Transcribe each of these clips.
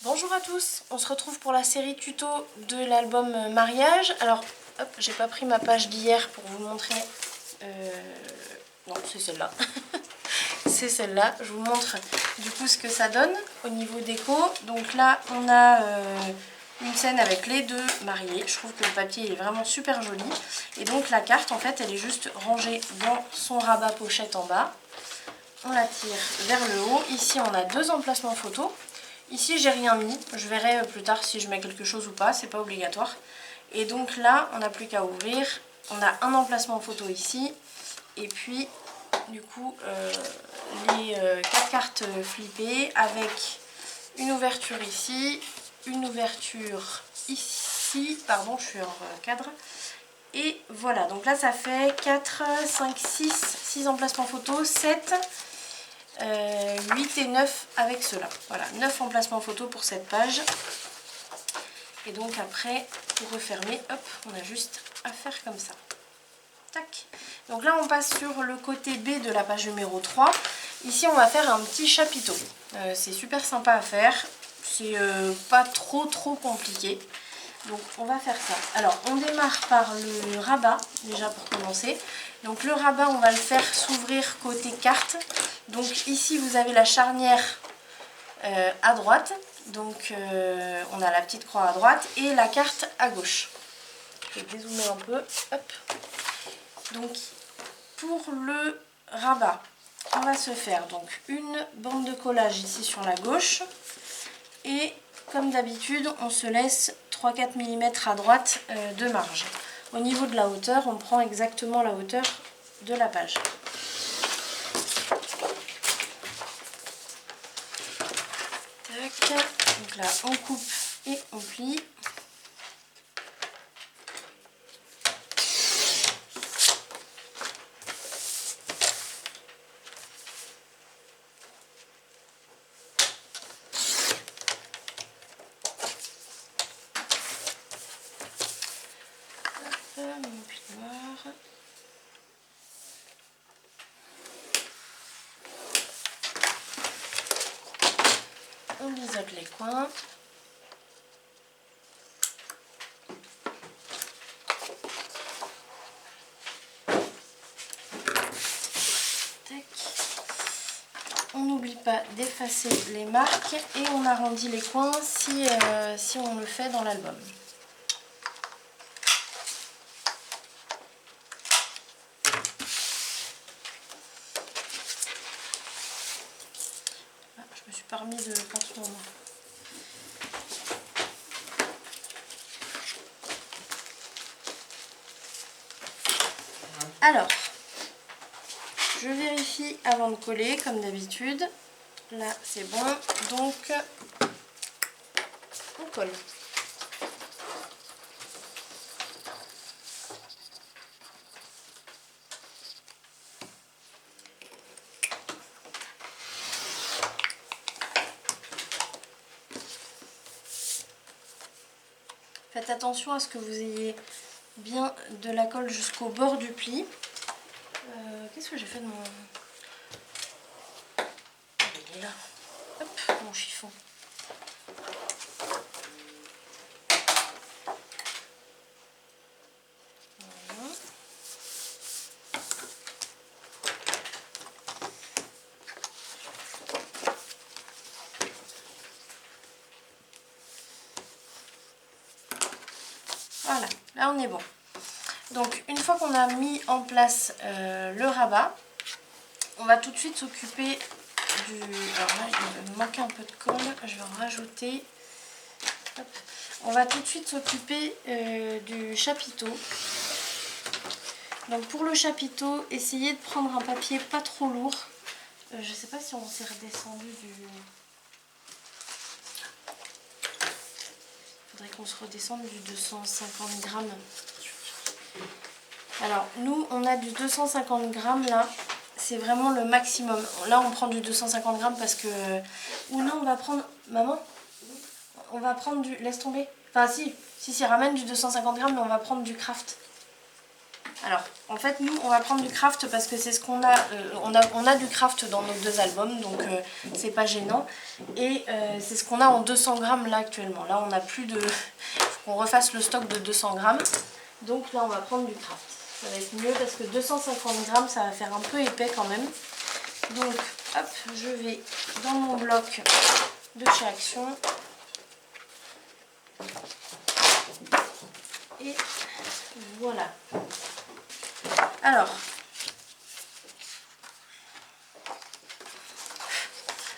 Bonjour à tous, on se retrouve pour la série tuto de l'album mariage. Alors, hop, j'ai pas pris ma page d'hier pour vous montrer. Non, c'est celle-là. C'est celle-là. Je vous montre du coup ce que ça donne au niveau déco. Donc là, on a une scène avec les deux mariés. Je trouve que le papier est vraiment super joli. Et donc la carte, en fait, elle est juste rangée dans son rabat pochette en bas. On la tire vers le haut. Ici, on a deux emplacements photos. Ici, j'ai rien mis. Je verrai plus tard si je mets quelque chose ou pas. C'est pas obligatoire. Et donc là, on n'a plus qu'à ouvrir. On a un emplacement photo ici. Et puis, du coup, les 4 cartes flippées avec une ouverture ici, une ouverture ici. Pardon, je suis hors cadre. Et voilà, donc là, ça fait 4, 5, 6 emplacements photo, 7... 8 et 9 avec cela. Voilà, 9 emplacements photo pour cette page. Et donc après, pour refermer, hop, on a juste à faire comme ça. Tac. Donc là, on passe sur le côté B de la page numéro 3. Ici, on va faire un petit chapiteau. C'est super sympa à faire. C'est pas trop compliqué. Donc on va faire ça. Alors on démarre par le rabat déjà pour commencer. Donc le rabat, on va le faire s'ouvrir côté carte. Donc ici vous avez la charnière à droite. Donc on a la petite croix à droite et la carte à gauche. Je vais dézoomer un peu. Hop. Donc pour le rabat, on va se faire donc une bande de collage ici sur la gauche. Et comme d'habitude, on se laisse 3-4 mm à droite de marge. Au niveau de la hauteur, on prend exactement la hauteur de la page. Tac. Donc là, on coupe et on plie. Mon plioir. On biseaute les coins. Tac. On n'oublie pas d'effacer les marques et on arrondit les coins si on le fait dans l'album. Je me suis pas remis de pansement. Alors, je vérifie avant de coller comme d'habitude. Là, c'est bon. Donc, on colle. Faites attention à ce que vous ayez bien de la colle jusqu'au bord du pli. Qu'est-ce que j'ai fait de mon... Il est là. Hop, mon chiffon. Voilà. Voilà, là on est bon. Donc une fois qu'on a mis en place le rabat, on va tout de suite s'occuper du... Alors là il me manquait un peu de colle, je vais en rajouter. Hop. On va tout de suite s'occuper du chapiteau. Donc pour le chapiteau, essayez de prendre un papier pas trop lourd. Je ne sais pas si on s'est redescendu du... Il faudrait qu'on se redescende du 250 grammes. Alors nous on a du 250 grammes là, c'est vraiment le maximum. Là on prend du 250 grammes parce que... Ou non, on va prendre... Maman, on va prendre du... Laisse tomber. Enfin si, ramène du 250 grammes mais on va prendre du craft. Alors, en fait, nous, on va prendre du craft parce que c'est ce qu'on a, on a du craft dans nos 2 albums, donc c'est pas gênant. Et c'est ce qu'on a en 200 grammes là actuellement. Là, on n'a plus de... Il faut qu'on refasse le stock de 200 grammes. Donc là, on va prendre du craft. Ça va être mieux parce que 250 grammes, ça va faire un peu épais quand même. Donc, hop, je vais dans mon bloc de chez Action. Et voilà. Alors,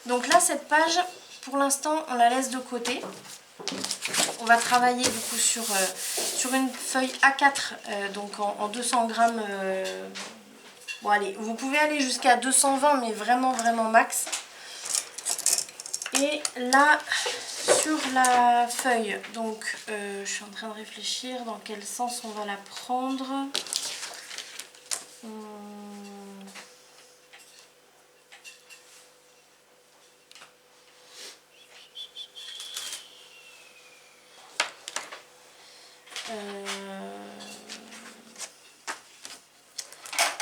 donc là, cette page, pour l'instant, on la laisse de côté. On va travailler du coup sur une feuille A4, donc en 200 grammes. Bon, allez, vous pouvez aller jusqu'à 220, mais vraiment, vraiment max. Et là, sur la feuille, donc je suis en train de réfléchir dans quel sens on va la prendre.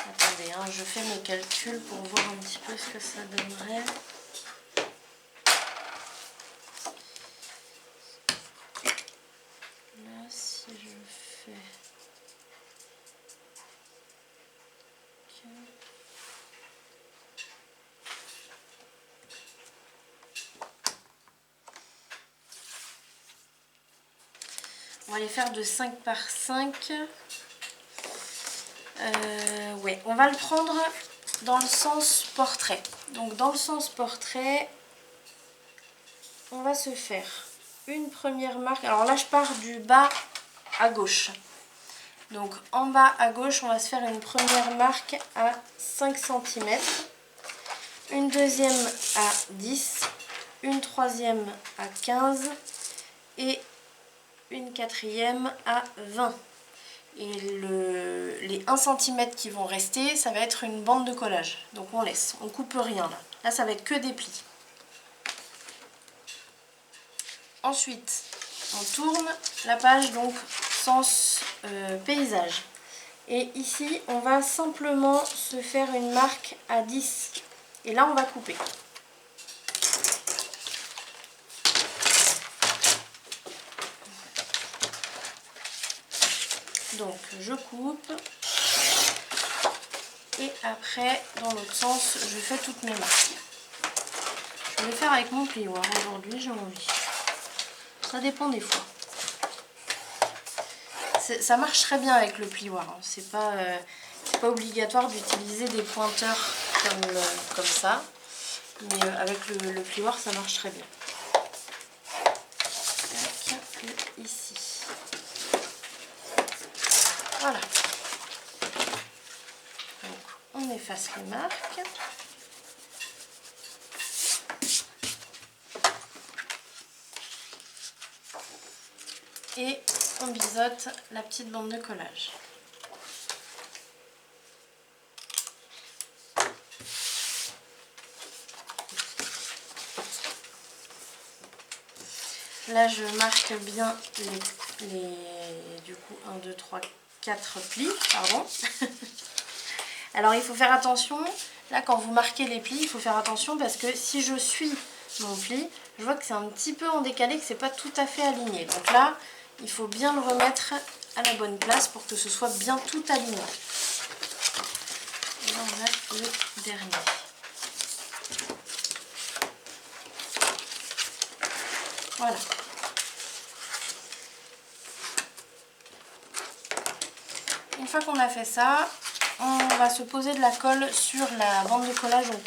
Attendez, hein, je fais mes calculs pour voir un petit peu ce que ça donnerait. Là, si je fais... On va les faire de 5 par 5. Ouais, on va le prendre dans le sens portrait. Donc dans le sens portrait, on va se faire une première marque. Alors là, je pars du bas à gauche. Donc en bas à gauche, on va se faire une première marque à 5 cm, une deuxième à 10, une troisième à 15 et une quatrième à 20. Et les 1 cm qui vont rester, ça va être une bande de collage. Donc on laisse, on coupe rien là. Là, ça va être que des plis. Ensuite, on tourne la page, donc sens paysage. Et ici, on va simplement se faire une marque à 10. Et là, on va couper. Donc je coupe et après dans l'autre sens je fais toutes mes marques. Je vais le faire avec mon plioir aujourd'hui, j'ai envie. Ça dépend des fois. Ça marche très bien avec le plioir, hein. C'est pas obligatoire d'utiliser des pointeurs comme ça, mais avec le plioir ça marche très bien. Et ici. Voilà. Donc, on efface les marques. Et on biseaute la petite bande de collage. Là, je marque bien du coup 1, 2, 3, 4 plis, pardon. Alors, il faut faire attention, là, quand vous marquez les plis, il faut faire attention parce que si je suis mon pli, je vois que c'est un petit peu en décalé, que c'est pas tout à fait aligné. Donc là, il faut bien le remettre à la bonne place pour que ce soit bien tout aligné. Et là, on a le dernier. Voilà. Une fois qu'on a fait ça, on va se poser de la colle sur la bande de collage, donc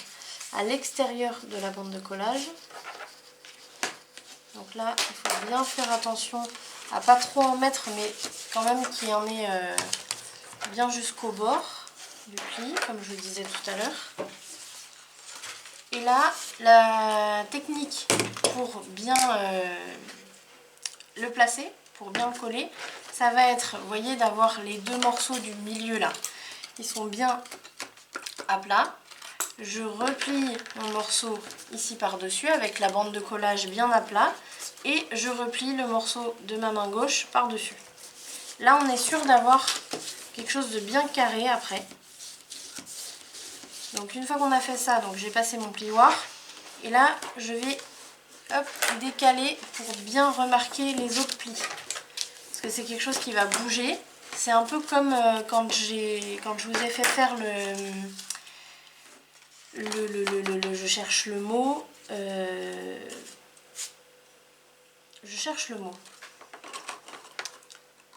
à l'extérieur de la bande de collage. Donc là, il faut bien faire attention à pas trop en mettre, mais quand même qu'il y en ait bien jusqu'au bord du pli, comme je le disais tout à l'heure. Et là, la technique pour bien le placer, pour bien le coller, ça va être, vous voyez, d'avoir les 2 morceaux du milieu là. Ils sont bien à plat. Je replie mon morceau ici par-dessus avec la bande de collage bien à plat. Et je replie le morceau de ma main gauche par-dessus. Là, on est sûr d'avoir quelque chose de bien carré après. Donc une fois qu'on a fait ça, donc j'ai passé mon plioir. Et là, je vais hop, décaler pour bien remarquer les autres plis. Parce que c'est quelque chose qui va bouger. C'est un peu comme quand je vous ai fait faire je cherche le mot.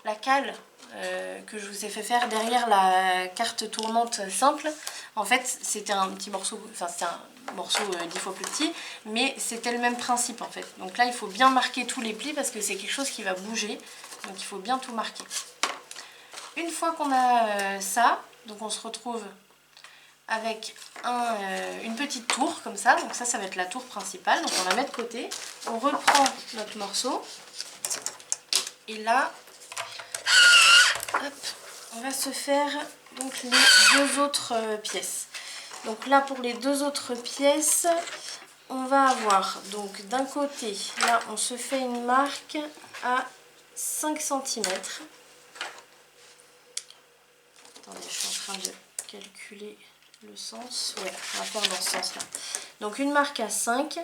La cale que je vous ai fait faire derrière la carte tournante simple. En fait, c'était un petit morceau, enfin c'était un morceau 10 fois plus petit, mais c'était le même principe en fait. Donc là, il faut bien marquer tous les plis parce que c'est quelque chose qui va bouger. Donc il faut bien tout marquer. Une fois qu'on a ça, donc on se retrouve avec une petite tour comme ça. Donc ça va être la tour principale. Donc on la met de côté. On reprend notre morceau. Et là, hop, on va se faire donc les deux autres pièces. Donc là, pour les deux autres pièces, on va avoir donc d'un côté, là on se fait une marque à 5 cm. Attendez, je suis en train de calculer le sens. Ouais, on va faire dans ce sens-là. Donc une marque à 5,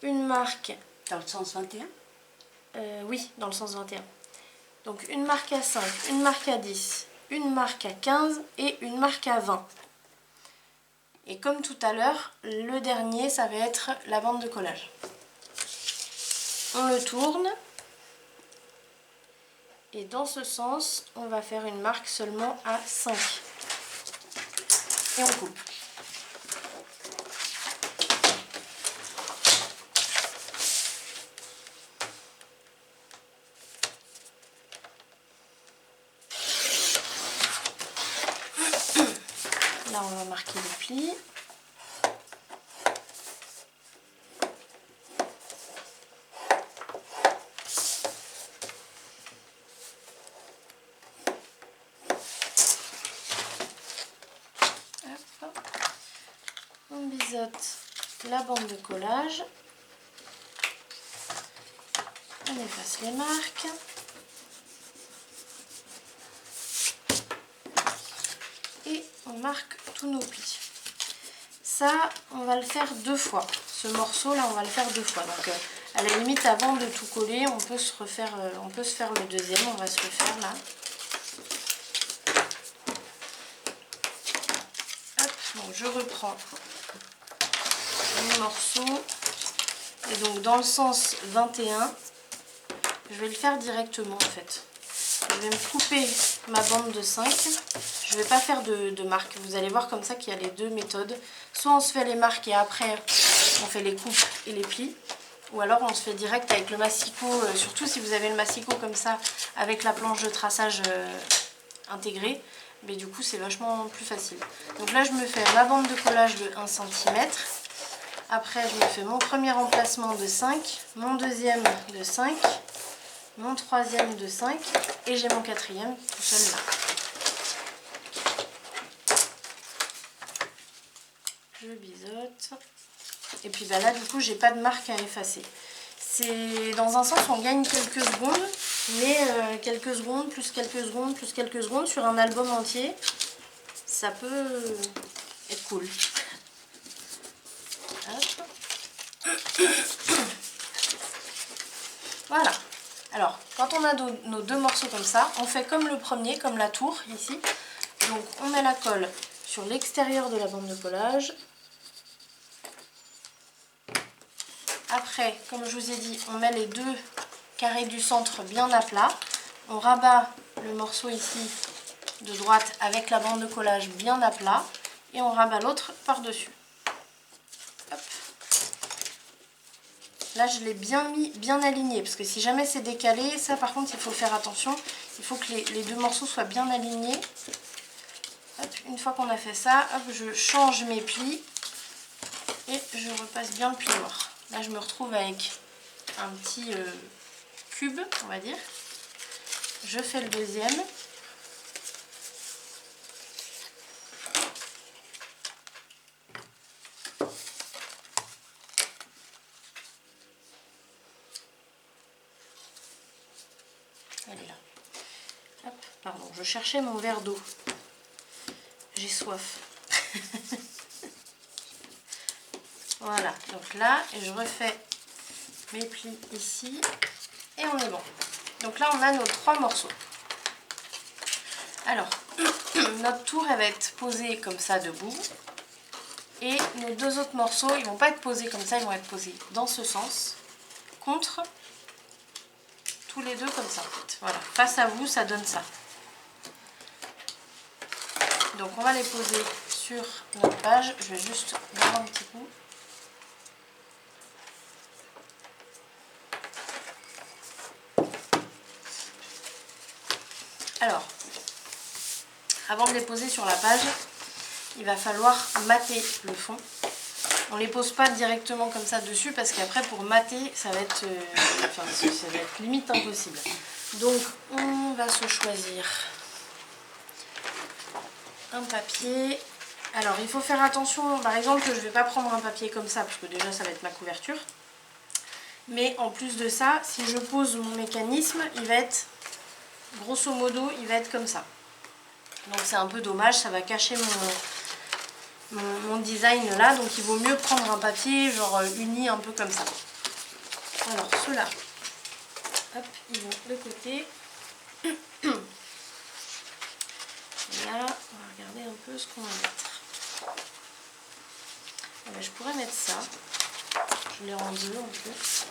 une marque... Dans le sens 21 ? Oui, dans le sens 21. Donc une marque à 5, une marque à 10, une marque à 15 et une marque à 20. Et comme tout à l'heure, le dernier, ça va être la bande de collage. On le tourne. Et dans ce sens, on va faire une marque seulement à 5. Et on coupe. Là, on va marquer les plis. Hop. On biseaute la bande de collage. On efface les marques. Et on marque tous nos plis. Ça, on va le faire 2 fois. Ce morceau là, on va le faire 2 fois. Donc à la limite, avant de tout coller, on peut se faire le deuxième. On va se le faire là. Hop, donc je reprends mon morceau. Et donc dans le sens 21, je vais le faire directement en fait. Je vais me couper ma bande de 5. Je ne vais pas faire de marque. Vous allez voir comme ça qu'il y a les deux méthodes. Soit on se fait les marques et après on fait les coupes et les plis. Ou alors on se fait direct avec le massicot. Surtout si vous avez le massicot comme ça avec la planche de traçage intégrée. Mais du coup c'est vachement plus facile. Donc là je me fais ma bande de collage de 1 cm. Après je me fais mon premier emplacement de 5. Mon deuxième de 5. Mon troisième de 5 et j'ai mon quatrième tout seul là. Je biseaute. Et puis bah là du coup j'ai pas de marque à effacer. C'est dans un sens on gagne quelques secondes, mais quelques secondes, plus quelques secondes, plus quelques secondes sur un album entier, ça peut être cool. Hop. Voilà. Alors, quand on a nos deux morceaux comme ça, on fait comme le premier, comme la tour, ici. Donc, on met la colle sur l'extérieur de la bande de collage. Après, comme je vous ai dit, on met les deux carrés du centre bien à plat. On rabat le morceau ici de droite avec la bande de collage bien à plat. Et on rabat l'autre par-dessus. Là, je l'ai bien mis, bien aligné, parce que si jamais c'est décalé, ça par contre, il faut faire attention. Il faut que les deux morceaux soient bien alignés. Hop, une fois qu'on a fait ça, hop, je change mes plis et je repasse bien le plioir. Là, je me retrouve avec un petit cube, on va dire. Je fais le deuxième. Elle est là. Hop, Pardon, je cherchais mon verre d'eau. J'ai soif. Voilà, donc là, je refais mes plis ici et on est bon. Donc là, on a nos 3 morceaux. Alors, notre tour, elle va être posée comme ça debout. Et nos 2 autres morceaux, ils vont pas être posés comme ça, ils vont être posés dans ce sens, contre tous les 2 comme ça. En fait. Voilà, face à vous, ça donne ça. Donc on va les poser sur notre page. Je vais juste voir un petit coup. Alors, avant de les poser sur la page, il va falloir mater le fond. On ne les pose pas directement comme ça dessus parce qu'après pour mater, ça va être limite impossible. Donc on va se choisir un papier. Alors il faut faire attention, par exemple, que je ne vais pas prendre un papier comme ça parce que déjà ça va être ma couverture. Mais en plus de ça, si je pose mon mécanisme, il va être, grosso modo, il va être comme ça. Donc c'est un peu dommage, ça va cacher mon design là. Donc il vaut mieux prendre un papier genre uni un peu comme ça. Alors ceux-là, hop, ils vont de côté. Et là, on va regarder un peu ce qu'on va mettre. Ah ben, je pourrais mettre ça. Je l'ai en 2 en plus.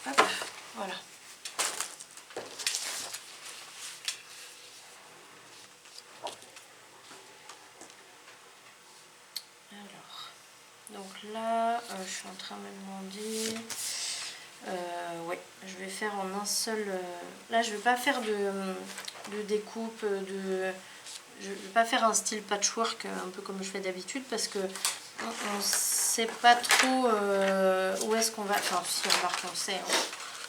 Hop, voilà. Alors, donc là, je suis en train de me demander... ouais, je vais faire en un seul... là, je vais pas faire de découpe, je vais pas faire un style patchwork, un peu comme je fais d'habitude, parce que on sait pas trop où est-ce qu'on va... Enfin, si on remarque, on sait. Hein.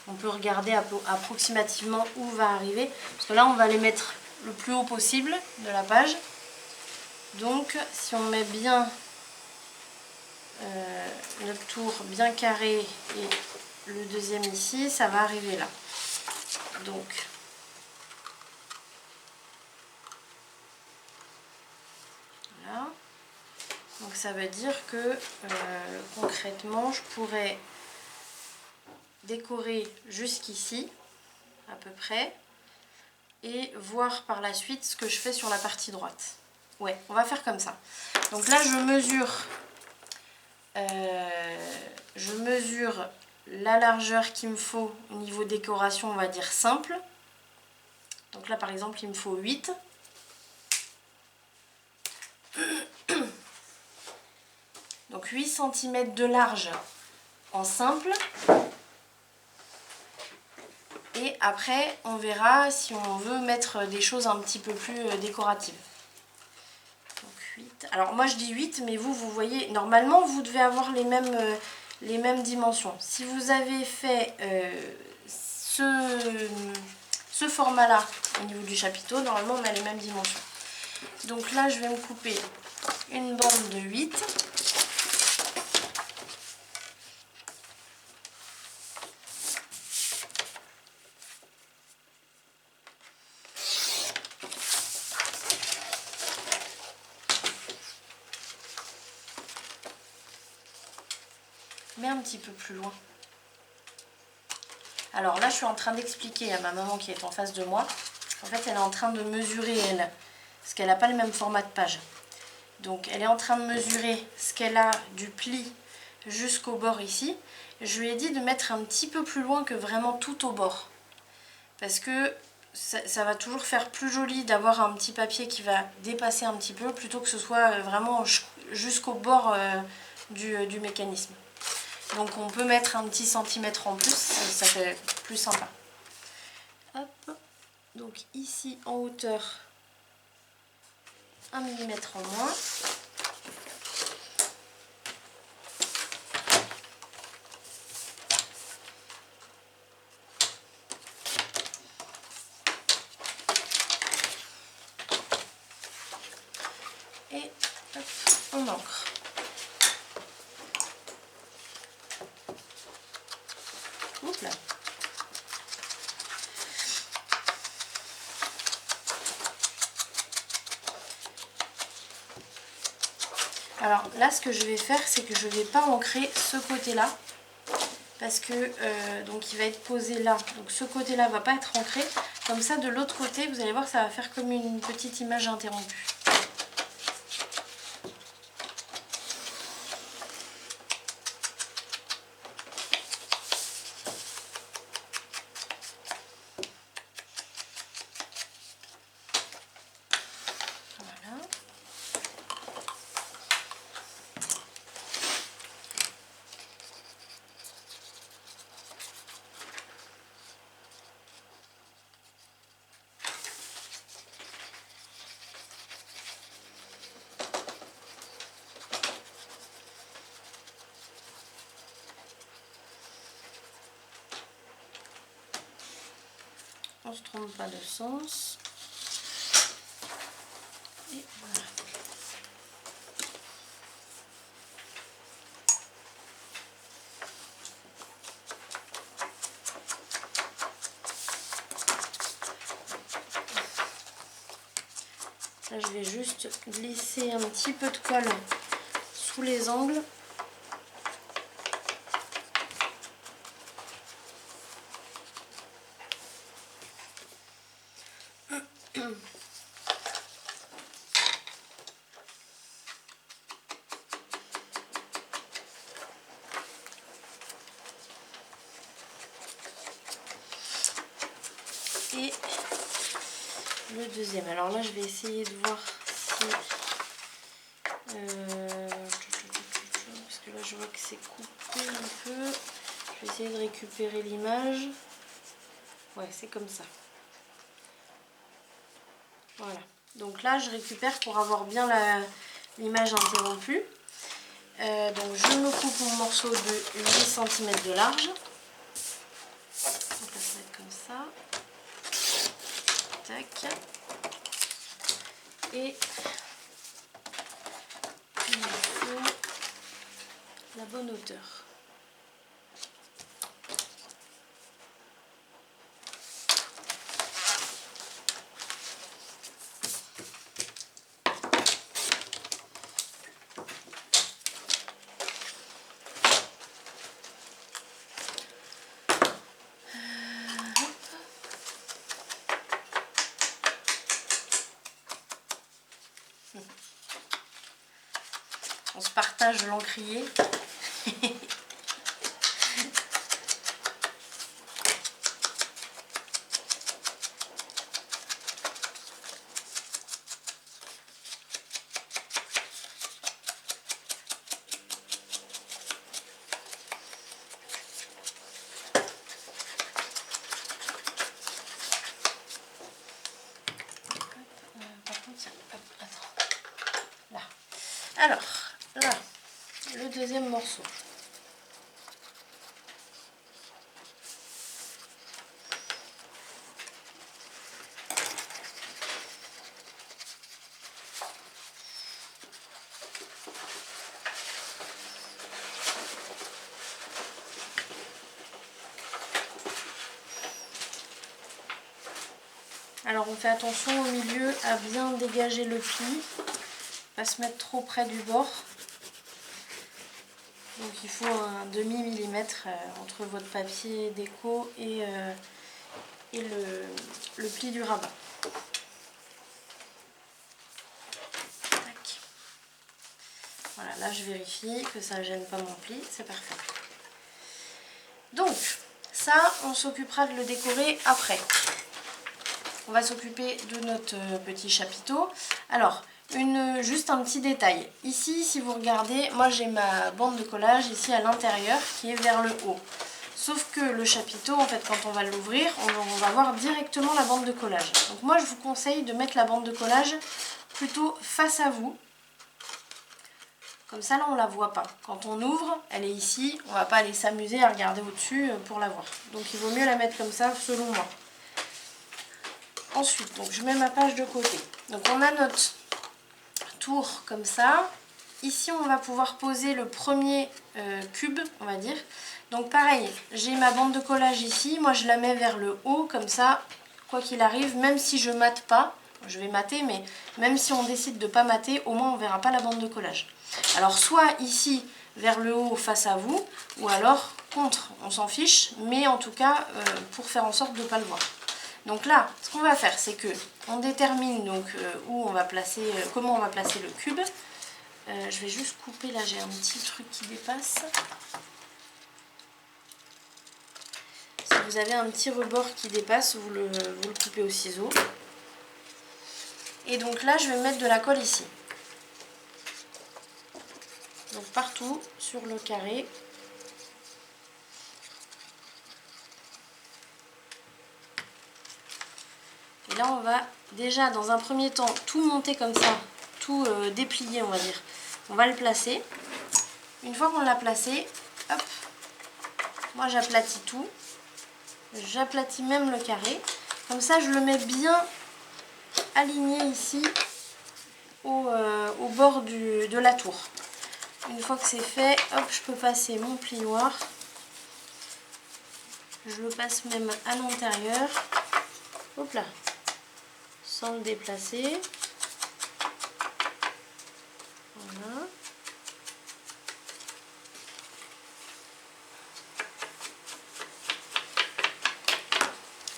On peut regarder approximativement où va arriver. Parce que là, on va les mettre le plus haut possible de la page. Donc, si on met bien notre tour bien carré et le deuxième ici, ça va arriver là. Donc, voilà. Donc ça veut dire que concrètement, je pourrais décorer jusqu'ici, à peu près, et voir par la suite ce que je fais sur la partie droite. Ouais, on va faire comme ça. Donc là, je mesure la largeur qu'il me faut au niveau décoration, on va dire simple. Donc là, par exemple, il me faut 8. Donc 8 cm de large en simple. Et après, on verra si on veut mettre des choses un petit peu plus décoratives. Donc 8. Alors moi je dis 8, mais vous voyez, normalement vous devez avoir les mêmes dimensions. Si vous avez fait ce format-là au niveau du chapiteau, normalement on a les mêmes dimensions. Donc là, je vais me couper une bande de 8. Mais un petit peu plus loin. Alors là, je suis en train d'expliquer à ma maman qui est en face de moi. En fait, elle est en train de mesurer, elle, parce qu'elle n'a pas le même format de page. Donc, elle est en train de mesurer ce qu'elle a du pli jusqu'au bord ici. Je lui ai dit de mettre un petit peu plus loin que vraiment tout au bord. Parce que ça va toujours faire plus joli d'avoir un petit papier qui va dépasser un petit peu, plutôt que ce soit vraiment jusqu'au bord du mécanisme. Donc on peut mettre un petit centimètre en plus, ça fait plus sympa. Hop. Donc ici en hauteur, 1 mm en moins. Et hop, on ancre. Oups là. Alors là, ce que je vais faire, c'est que je ne vais pas ancrer ce côté-là. Parce que donc il va être posé là. Donc ce côté-là va pas être ancré. Comme ça, de l'autre côté, vous allez voir, ça va faire comme une petite image interrompue. On ne se trompe pas de sens. Et voilà. Là, je vais juste glisser un petit peu de colle sous les angles. Et le deuxième. Alors là, je vais essayer de voir si... parce que là, je vois que c'est coupé un peu. Je vais essayer de récupérer l'image. Ouais, c'est comme ça. Voilà. Donc là, je récupère pour avoir bien l'image interrompue. Donc je me coupe mon morceau de 8 cm de large. Donc là, ça va être comme ça. Tac. Et il me faut la bonne hauteur. On se partage l'encrier. Alors, là, le deuxième morceau. Alors on fait attention au milieu à bien dégager le pli, pas se mettre trop près du bord. Donc il faut un demi-millimètre entre votre papier déco et le pli du rabat. Tac. Voilà, là je vérifie que ça ne gêne pas mon pli, c'est parfait. Donc ça, on s'occupera de le décorer après. On va s'occuper de notre petit chapiteau. Alors, juste un petit détail. Ici, si vous regardez, moi j'ai ma bande de collage ici à l'intérieur qui est vers le haut. Sauf que le chapiteau, en fait, quand on va l'ouvrir, on va voir directement la bande de collage. Donc moi, je vous conseille de mettre la bande de collage plutôt face à vous. Comme ça, là, on ne la voit pas. Quand on ouvre, elle est ici. On ne va pas aller s'amuser à regarder au-dessus pour la voir. Donc il vaut mieux la mettre comme ça, selon moi. Ensuite, donc je mets ma page de côté. Donc on a notre tour comme ça. Ici, on va pouvoir poser le premier cube, on va dire. Donc pareil, j'ai ma bande de collage ici. Moi, je la mets vers le haut, comme ça, quoi qu'il arrive, même si je mate pas, je vais mater, mais même si on décide de ne pas mater, au moins on ne verra pas la bande de collage. Alors soit ici, vers le haut, face à vous, ou alors contre, on s'en fiche, mais en tout cas, pour faire en sorte de ne pas le voir. Donc là, ce qu'on va faire, c'est que on détermine donc où on va placer, comment on va placer le cube. Je vais juste couper, là j'ai un petit truc qui dépasse. Si vous avez un petit rebord qui dépasse, vous le coupez au ciseau. Et donc là, je vais mettre de la colle ici. Donc partout sur le carré. Et là, on va déjà, dans un premier temps, tout monter comme ça, tout déplier, on va dire. On va le placer. Une fois qu'on l'a placé, hop, moi j'aplatis tout. J'aplatis même le carré. Comme ça, je le mets bien aligné ici au bord de la tour. Une fois que c'est fait, hop, je peux passer mon plioir. Je le passe même à l'intérieur. Hop là. Sans le déplacer. Voilà.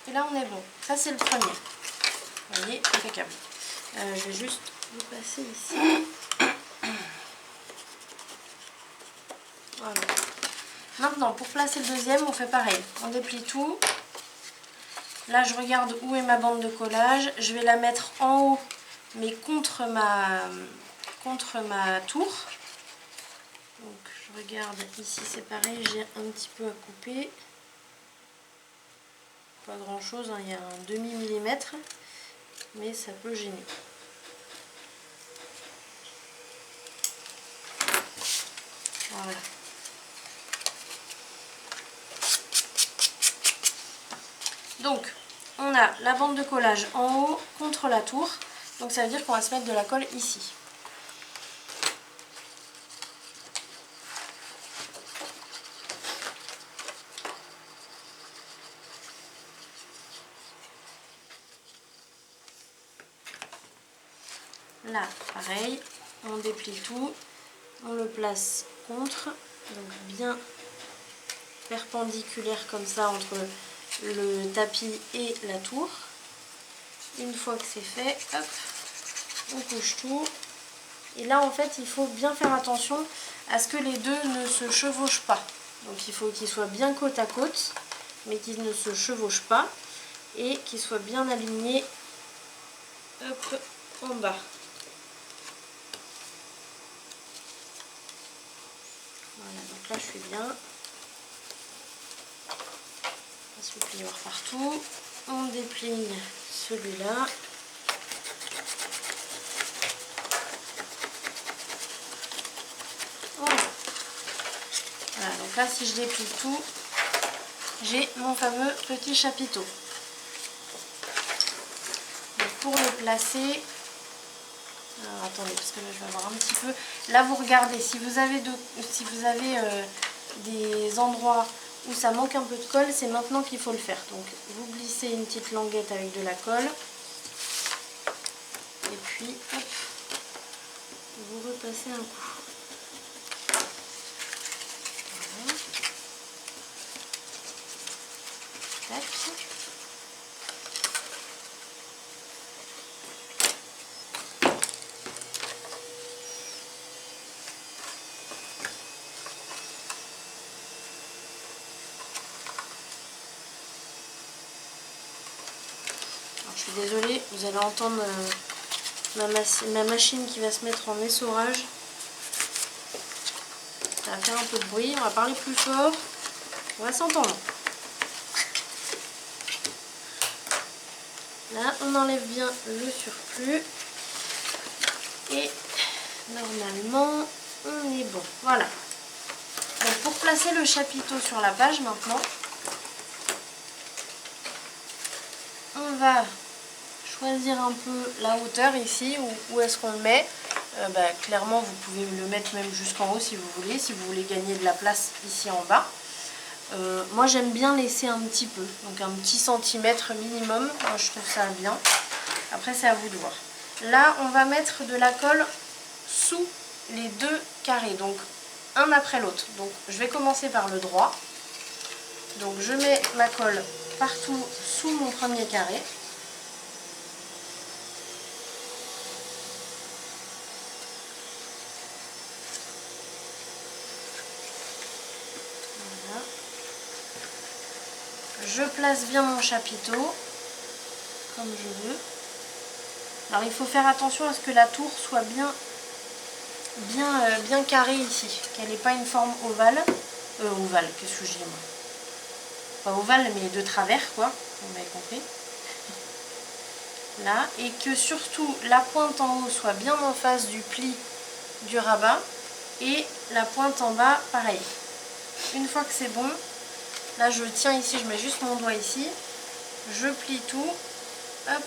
Et là, on est bon. Ça, c'est le premier. Vous voyez, impeccable. Je vais juste vous passer ici. Voilà. Maintenant, pour placer le deuxième, on fait pareil. On déplie tout. Là, je regarde où est ma bande de collage. Je vais la mettre en haut, mais contre ma tour. Donc, je regarde ici, c'est pareil. J'ai un petit peu à couper. Pas grand chose, hein, il y a un demi-millimètre, mais ça peut gêner. Voilà. Donc, on a la bande de collage en haut contre la tour. Donc ça veut dire qu'on va se mettre de la colle ici. Là, pareil, on déplie tout, on le place contre, donc bien perpendiculaire comme ça entre le tapis et la tour. Une fois que c'est fait, hop, on couche tout. Et là, en fait, il faut bien faire attention à ce que les deux ne se chevauchent pas. Donc il faut qu'ils soient bien côte à côte, mais qu'ils ne se chevauchent pas et qu'ils soient bien alignés, hop, en bas. Voilà, donc là je suis bien. On passe le plioir partout. On déplie celui-là. Voilà. Voilà, donc là si je déplie tout, j'ai mon fameux petit chapiteau. Donc pour le placer, alors attendez, parce que là je vais avoir un petit peu. Là vous regardez, si vous avez des endroits où ça manque un peu de colle, c'est maintenant qu'il faut le faire. Donc vous glissez une petite languette avec de la colle. Et puis hop, vous repassez un coup. Voilà. Tac. Je suis désolée, vous allez entendre ma machine qui va se mettre en essorage. Ça va faire un peu de bruit, on va parler plus fort, on va s'entendre. Là, on enlève bien le surplus et normalement, on est bon. Voilà. Donc pour placer le chapiteau sur la page maintenant, on va choisir un peu la hauteur ici, où est-ce qu'on le met. Clairement vous pouvez le mettre même jusqu'en haut si vous voulez gagner de la place ici en bas. Moi j'aime bien laisser un petit peu, donc un petit centimètre minimum, moi, je trouve ça bien. Après c'est à vous de voir. Là on va mettre de la colle sous les deux carrés, donc un après l'autre. Donc je vais commencer par le droit. Donc je mets ma colle partout sous mon premier carré. Voilà. Je place bien mon chapiteau comme je veux. Alors il faut faire attention à ce que la tour soit bien carrée ici, qu'elle n'ait pas une forme ovale. Ovale, qu'est-ce que je dis moi? Pas ovale mais de travers quoi, vous m'avez compris. Là, et que surtout la pointe en haut soit bien en face du pli du rabat et la pointe en bas pareil. Une fois que c'est bon, là je tiens ici, je mets juste mon doigt ici, je plie tout, hop,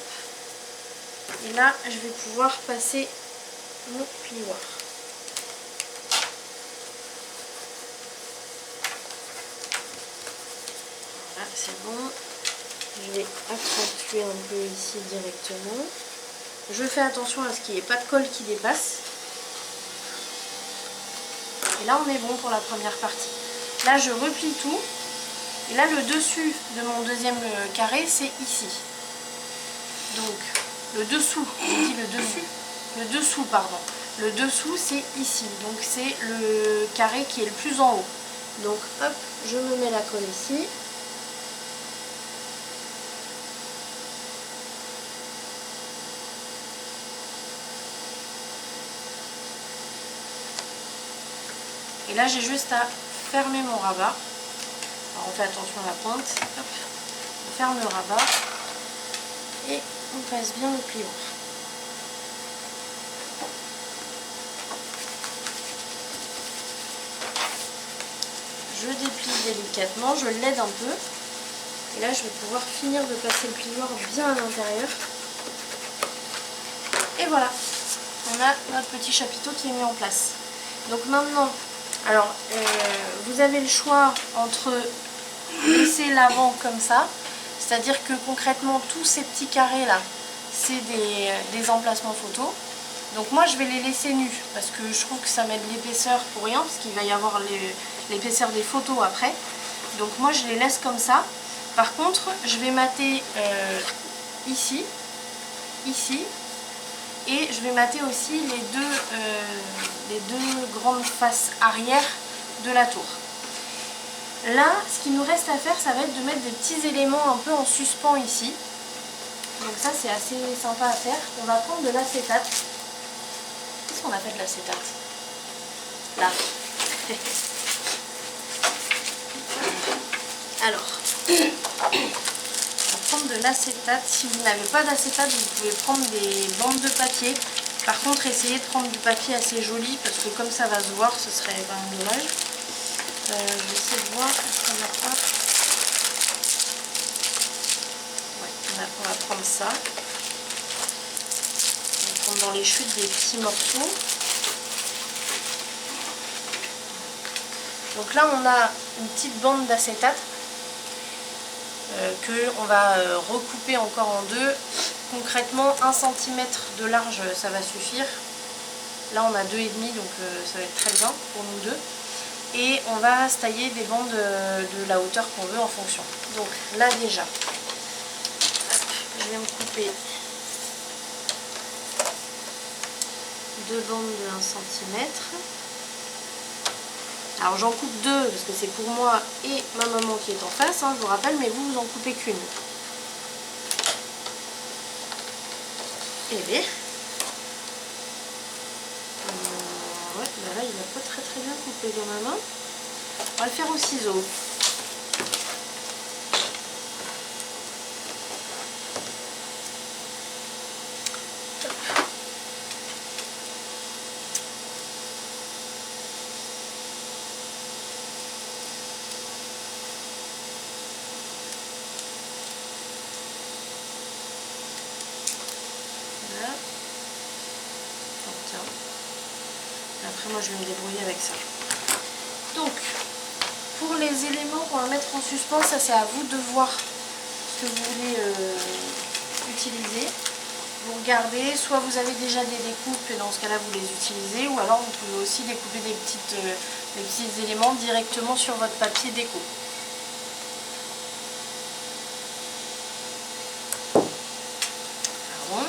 et là je vais pouvoir passer mon plioir. Voilà, c'est bon. Je vais accentuer un peu ici directement. Je fais attention à ce qu'il n'y ait pas de colle qui dépasse. Et là on est bon pour la première partie. Là je replie tout. Et là le dessus de mon deuxième carré c'est ici. Donc le dessous, je dis le dessus. Le dessous pardon. Le dessous c'est ici. Donc c'est le carré qui est le plus en haut. Donc hop, je me mets la colle ici. Et là j'ai juste à fermer mon rabat. Alors on fait attention à la pointe. Hop. On ferme le rabat et on passe bien le plioir. Je déplie délicatement, je l'aide un peu. Et là je vais pouvoir finir de passer le plioir bien à l'intérieur. Et voilà, on a notre petit chapiteau qui est mis en place. Donc maintenant, alors vous avez le choix entre laisser l'avant comme ça, c'est-à-dire que concrètement tous ces petits carrés là, c'est des emplacements photos. Donc moi je vais les laisser nus parce que je trouve que ça met de l'épaisseur pour rien, parce qu'il va y avoir l'épaisseur des photos après. Donc moi je les laisse comme ça. Par contre je vais mater ici, ici, et je vais mater aussi les deux grandes faces arrière de la tour. Là, ce qu'il nous reste à faire, ça va être de mettre des petits éléments un peu en suspens ici. Donc ça, c'est assez sympa à faire. On va prendre de l'acétate. Qu'est-ce qu'on a fait de l'acétate? Là. Alors, on va prendre de l'acétate. Si vous n'avez pas d'acétate, vous pouvez prendre des bandes de papier. Par contre, essayez de prendre du papier assez joli, parce que comme ça va se voir, ce serait quand même dommage. Je vais essayer de voir, est-ce qu'on n'a pas... Ouais, on va prendre ça. On va prendre dans les chutes des petits morceaux. Donc là, on a une petite bande d'acétate qu'on va recouper encore en deux. Concrètement, 1 cm de large, ça va suffire. Là, on a 2,5, donc ça va être très bien pour nous deux. Et on va se tailler des bandes de la hauteur qu'on veut en fonction. Donc là déjà, je vais me couper 2 bandes de 1 cm. Alors j'en coupe 2 parce que c'est pour moi et ma maman qui est en face, hein, je vous rappelle, mais vous en coupez qu'une. Et bien, ouais, bah là il n'a pas très bien coupé dans ma main. On va le faire au ciseau. Voilà. Tiens. Après moi je vais me débrouiller avec ça. Donc pour les éléments qu'on va mettre en suspens, ça c'est à vous de voir ce que vous voulez utiliser. vous regardez, soit vous avez déjà des découpes et dans ce cas-là vous les utilisez, ou alors vous pouvez aussi découper des petits éléments directement sur votre papier déco. Pardon.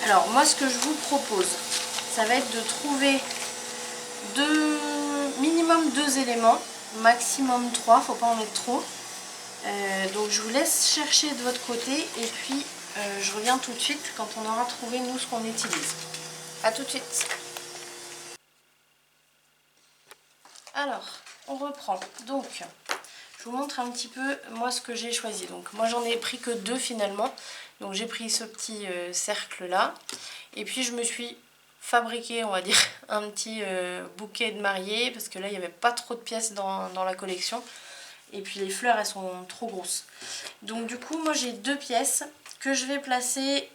Alors moi ce que je vous propose, ça va être de trouver minimum 2 éléments, maximum 3, faut pas en mettre trop. Donc je vous laisse chercher de votre côté et puis je reviens tout de suite quand on aura trouvé nous ce qu'on utilise. A tout de suite. Alors, on reprend. Donc, je vous montre un petit peu moi ce que j'ai choisi. Donc moi j'en ai pris que 2 finalement. Donc j'ai pris ce petit cercle là. Et puis je me suis fabriqué, on va dire, un petit bouquet de mariée. Parce que là il n'y avait pas trop de pièces dans la collection. Et puis les fleurs elles sont trop grosses. Donc du coup moi j'ai 2 pièces que je vais placer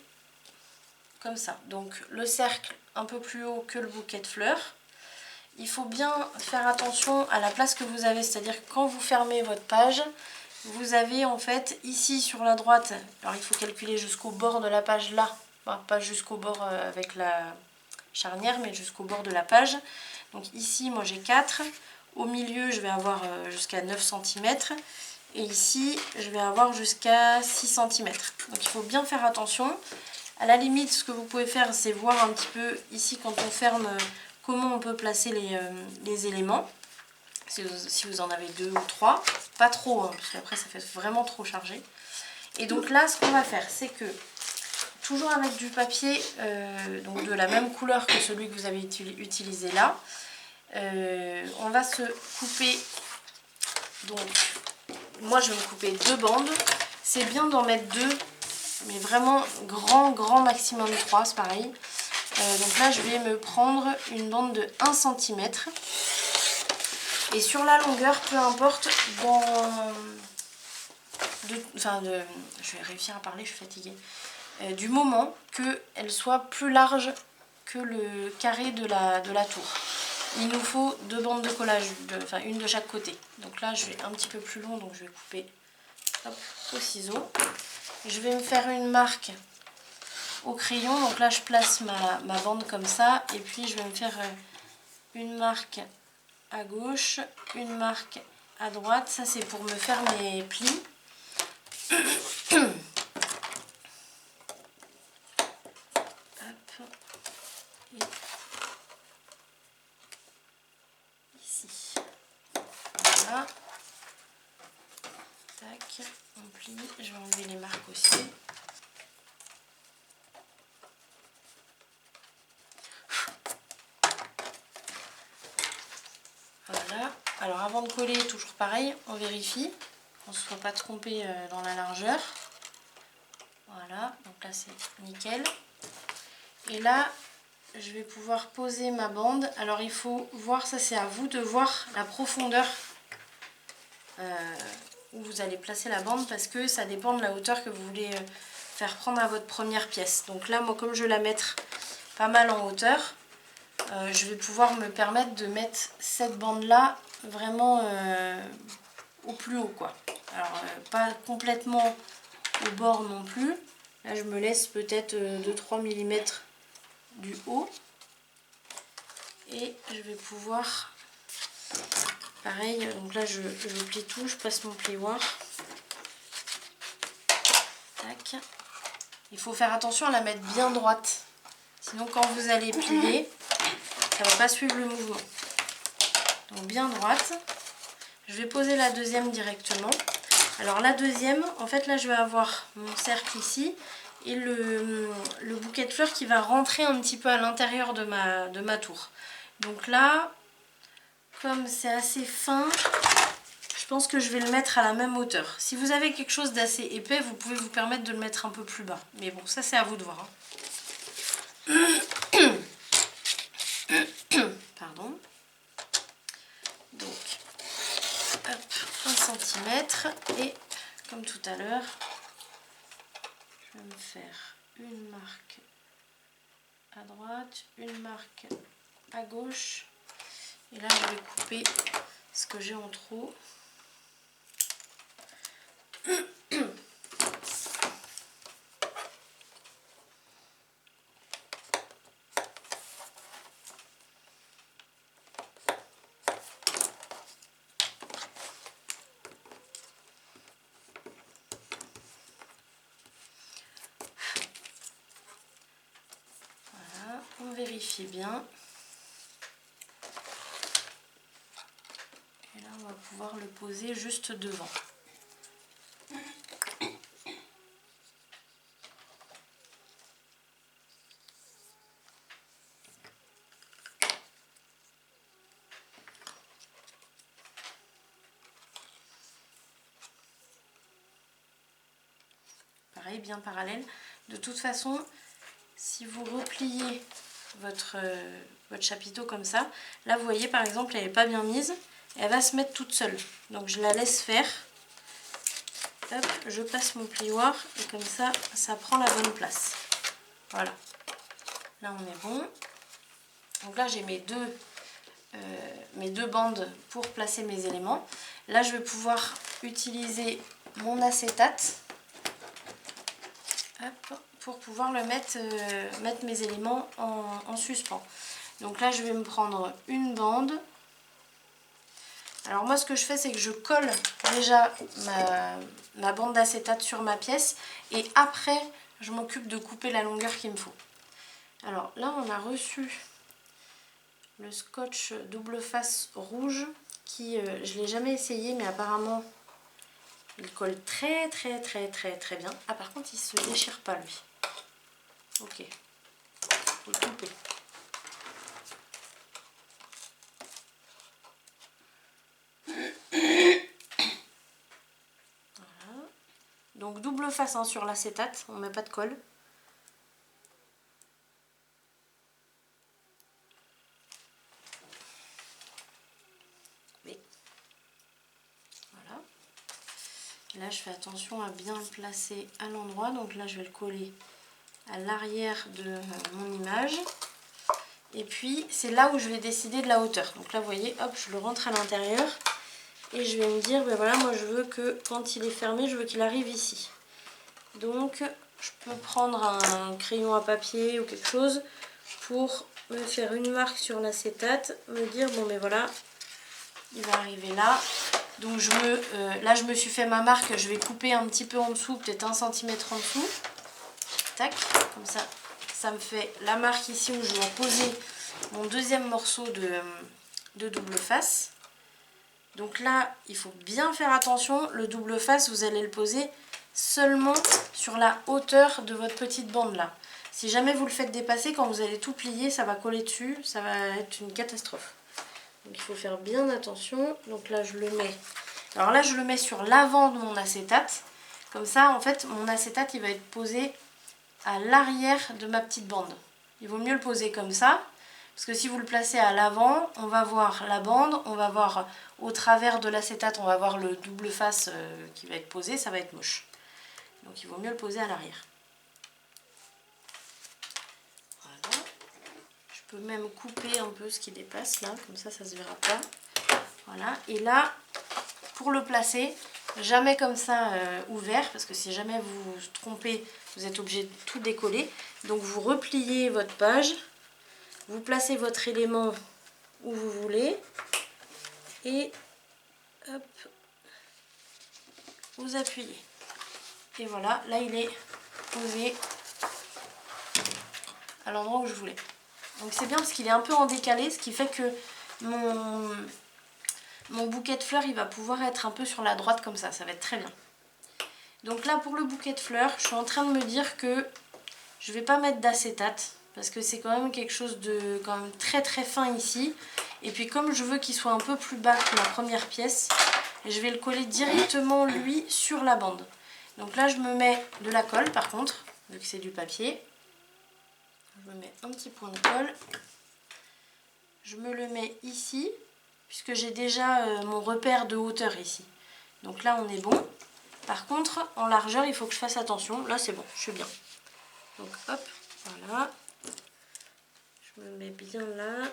comme ça. Donc le cercle un peu plus haut que le bouquet de fleurs. Il faut bien faire attention à la place que vous avez, c'est-à-dire que quand vous fermez votre page, vous avez en fait ici sur la droite, alors il faut calculer jusqu'au bord de la page là, enfin, pas jusqu'au bord avec la charnière, mais jusqu'au bord de la page. Donc ici moi j'ai 4, au milieu je vais avoir jusqu'à 9 cm et ici je vais avoir jusqu'à 6 cm. Donc il faut bien faire attention. À la limite ce que vous pouvez faire c'est voir un petit peu ici quand on ferme comment on peut placer les éléments, si vous en avez 2 ou 3, pas trop, hein, parce qu'après ça fait vraiment trop chargé. Et donc là, ce qu'on va faire, c'est que, toujours avec du papier donc de la même couleur que celui que vous avez utilisé là, on va se couper, donc moi je vais me couper 2 bandes, c'est bien d'en mettre 2, mais vraiment grand maximum 3, c'est pareil. Donc là je vais me prendre une bande de 1 cm et sur la longueur, peu importe, je vais réussir à parler, je suis fatiguée, du moment qu'elle soit plus large que le carré de la tour. Il nous faut 2 bandes de collage, enfin une de chaque côté. Donc là je vais un petit peu plus long, donc je vais couper hop, au ciseau. Je vais me faire une marque au crayon, donc là je place ma bande comme ça et puis je vais me faire une marque à gauche, une marque à droite, ça c'est pour me faire mes plis. Hop. Et ici, voilà, tac, on plie, je vais enlever les marques aussi. Voilà, alors avant de coller, toujours pareil, on vérifie qu'on ne se soit pas trompé dans la largeur. Voilà, donc là c'est nickel. Et là, je vais pouvoir poser ma bande. Alors il faut voir, ça c'est à vous de voir la profondeur où vous allez placer la bande parce que ça dépend de la hauteur que vous voulez faire prendre à votre première pièce. Donc là, moi comme je vais la mettre pas mal en hauteur, je vais pouvoir me permettre de mettre cette bande là vraiment au plus haut quoi. Alors pas complètement au bord non plus. Là je me laisse peut-être 2-3 mm du haut. Et je vais pouvoir, pareil, donc là je plie tout, je passe mon plioir. Tac. Il faut faire attention à la mettre bien droite. Sinon quand vous allez plier, ça ne va pas suivre le mouvement. Donc bien droite. Je vais poser la deuxième directement. Alors la deuxième, en fait là je vais avoir mon cercle ici et le bouquet de fleurs qui va rentrer un petit peu à l'intérieur de ma tour. Donc là, comme c'est assez fin, je pense que je vais le mettre à la même hauteur. Si vous avez quelque chose d'assez épais, vous pouvez vous permettre de le mettre un peu plus bas. Mais bon, ça c'est à vous de voir. Hein. Pardon. Donc, hop, 1 cm. Et comme tout à l'heure, je vais me faire une marque à droite, une marque à gauche. Et là, je vais couper ce que j'ai en trop. vérifier bien. Et là, on va pouvoir le poser juste devant. Pareil, bien parallèle. De toute façon, si vous repliez votre chapiteau comme ça, là vous voyez par exemple elle n'est pas bien mise, et elle va se mettre toute seule. Donc je la laisse faire. Hop, je passe mon plioir et comme ça, ça prend la bonne place. Voilà. Là on est bon. Donc là j'ai mes deux bandes pour placer mes éléments. Là je vais pouvoir utiliser mon acétate. Hop, pour pouvoir le mettre mes éléments en suspens. Donc là je vais me prendre une bande. Alors moi ce que je fais c'est que je colle déjà ma bande d'acétate sur ma pièce et après je m'occupe de couper la longueur qu'il me faut. Alors là on a reçu le scotch double face rouge qui je ne l'ai jamais essayé mais apparemment il colle très bien. Ah par contre il se déchire pas lui. Ok, faut le couper. Voilà. Donc double face hein, sur l'acétate, on met pas de colle. Oui. Voilà. Là je fais attention à bien le placer à l'endroit, donc là je vais le coller à l'arrière de mon image. Et puis c'est là où je vais décider de la hauteur. Donc là vous voyez, hop, je le rentre à l'intérieur. Et je vais me dire, ben voilà, moi je veux que quand il est fermé, je veux qu'il arrive ici. Donc je peux prendre un crayon à papier ou quelque chose pour me faire une marque sur l'acétate. Me dire, bon ben voilà, il va arriver là. Donc là je me suis fait ma marque, je vais couper un petit peu en dessous, peut-être 1 cm en dessous. Tac, comme ça, ça me fait la marque ici où je dois poser mon deuxième morceau de double face. Donc là, il faut bien faire attention, le double face, vous allez le poser seulement sur la hauteur de votre petite bande là. Si jamais vous le faites dépasser, quand vous allez tout plier, ça va coller dessus, ça va être une catastrophe. Donc il faut faire bien attention. Donc là, je le mets. Alors là, je le mets sur l'avant de mon acétate. Comme ça, en fait, mon acétate, il va être posé à l'arrière de ma petite bande. Il vaut mieux le poser comme ça. Parce que si vous le placez à l'avant, on va voir la bande, on va voir au travers de l'acétate, on va voir le double face qui va être posé, ça va être moche. Donc il vaut mieux le poser à l'arrière. Voilà. Je peux même couper un peu ce qui dépasse là, comme ça, ça ne se verra pas. Voilà. Et là, pour le placer, jamais comme ça ouvert, parce que si jamais vous vous trompez, vous êtes obligé de tout décoller. Donc vous repliez votre page. Vous placez votre élément où vous voulez et hop, vous appuyez. Et voilà, là il est posé à l'endroit où je voulais. Donc c'est bien parce qu'il est un peu en décalé, ce qui fait que mon bouquet de fleurs il va pouvoir être un peu sur la droite comme ça va être très bien. Donc là pour le bouquet de fleurs, je suis en train de me dire que je ne vais pas mettre d'acétate. Parce que c'est quand même quelque chose de quand même très fin ici. Et puis comme je veux qu'il soit un peu plus bas que ma première pièce, je vais le coller directement lui sur la bande. Donc là je me mets de la colle par contre, vu que c'est du papier. Je me mets un petit point de colle. Je me le mets ici, puisque j'ai déjà mon repère de hauteur ici. Donc là on est bon. Par contre en largeur il faut que je fasse attention. Là c'est bon, je suis bien. Donc hop, voilà. Je me mets bien là.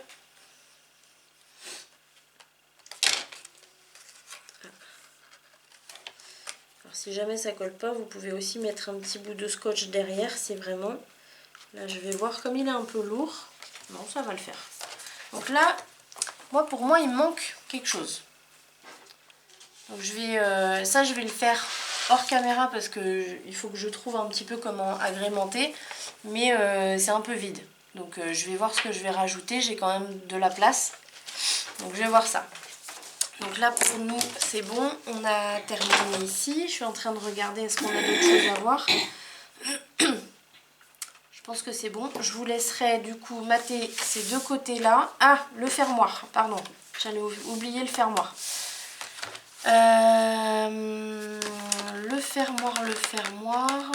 Alors si jamais ça colle pas, vous pouvez aussi mettre un petit bout de scotch derrière si vraiment. Là je vais voir comme il est un peu lourd. Non, ça va le faire. Donc là, pour moi il me manque quelque chose. Donc je vais, ça je vais le faire hors caméra parce que il faut que je trouve un petit peu comment agrémenter. Mais c'est un peu vide. Donc je vais voir ce que je vais rajouter, j'ai quand même de la place. Donc je vais voir ça. Donc là pour nous c'est bon, on a terminé ici. Je suis en train de regarder est-ce qu'on a d'autres choses à voir. Je pense que c'est bon. Je vous laisserai du coup mater ces deux côtés là. Ah, le fermoir, pardon. J'allais oublier le fermoir. Le fermoir.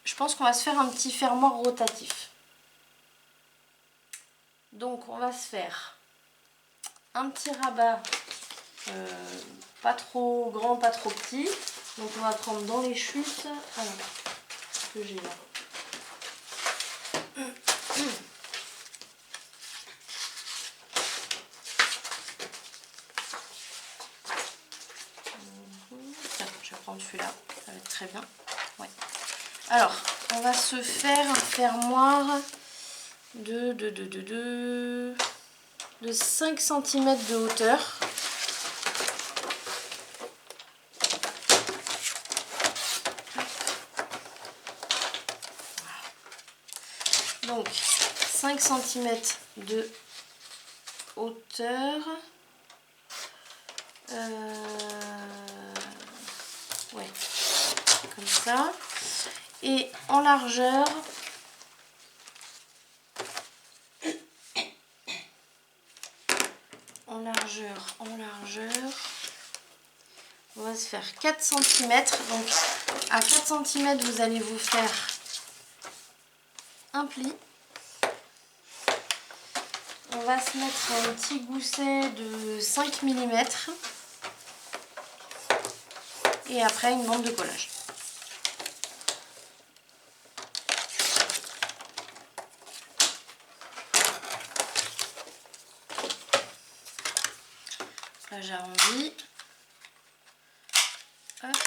Je pense qu'on va se faire un petit fermoir rotatif. Donc on va se faire un petit rabat, pas trop grand, pas trop petit. Donc on va prendre dans les chutes. Alors, ce que j'ai là. Je vais prendre celui-là, ça va être très bien. Ouais. Alors, on va se faire un fermoir de 5 cm de hauteur. Donc 5 cm de hauteur. Ouais, comme ça. Et en largeur, on va se faire 4 cm. Donc à 4 cm, vous allez vous faire un pli. On va se mettre un petit gousset de 5 mm. Et après une bande de collage. Là j'arrondis. Hop.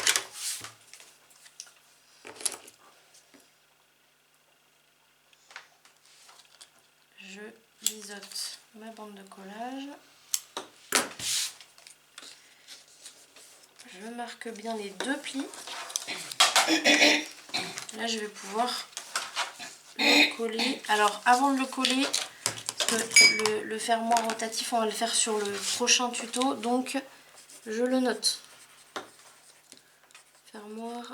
Je biseaute ma bande de collage. Je marque bien les deux plis. Là je vais pouvoir le coller. Alors avant de le coller, parce que le fermoir rotatif on va le faire sur le prochain tuto, donc je le note. Fermoir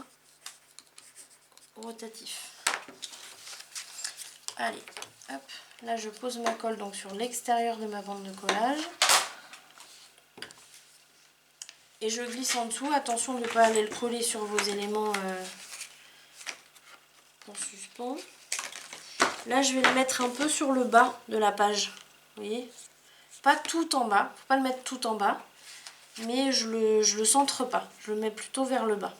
rotatif. Allez, hop, là je pose ma colle donc sur l'extérieur de ma bande de collage. Et je glisse en dessous, attention de ne pas aller le coller sur vos éléments en suspens. Là je vais le mettre un peu sur le bas de la page, vous voyez, pas tout en bas, faut pas le mettre tout en bas, mais je le centre pas, je le mets plutôt vers le bas.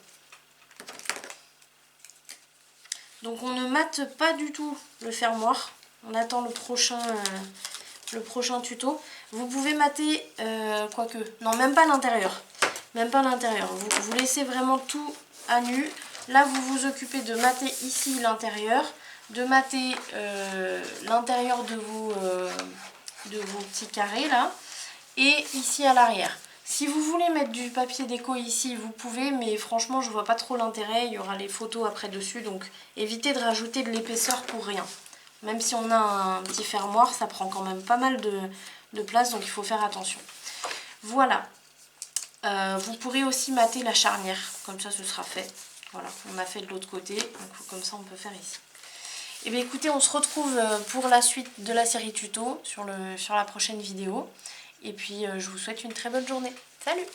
Donc on ne mate pas du tout le fermoir, on attend le prochain tuto. Vous pouvez mater, quoique, non même pas l'intérieur, vous laissez vraiment tout à nu. Là vous vous occupez de mater ici l'intérieur, de mater l'intérieur de vos petits carrés là, et ici à l'arrière. Si vous voulez mettre du papier déco ici, vous pouvez, mais franchement je vois pas trop l'intérêt, il y aura les photos après dessus, donc évitez de rajouter de l'épaisseur pour rien. Même si on a un petit fermoir, ça prend quand même pas mal de place, donc il faut faire attention. Voilà. Vous pourrez aussi mater la charnière, comme ça ce sera fait. Voilà, on a fait de l'autre côté, donc comme ça on peut faire ici. Et bien écoutez, on se retrouve pour la suite de la série tuto sur la prochaine vidéo. Et puis je vous souhaite une très bonne journée. Salut!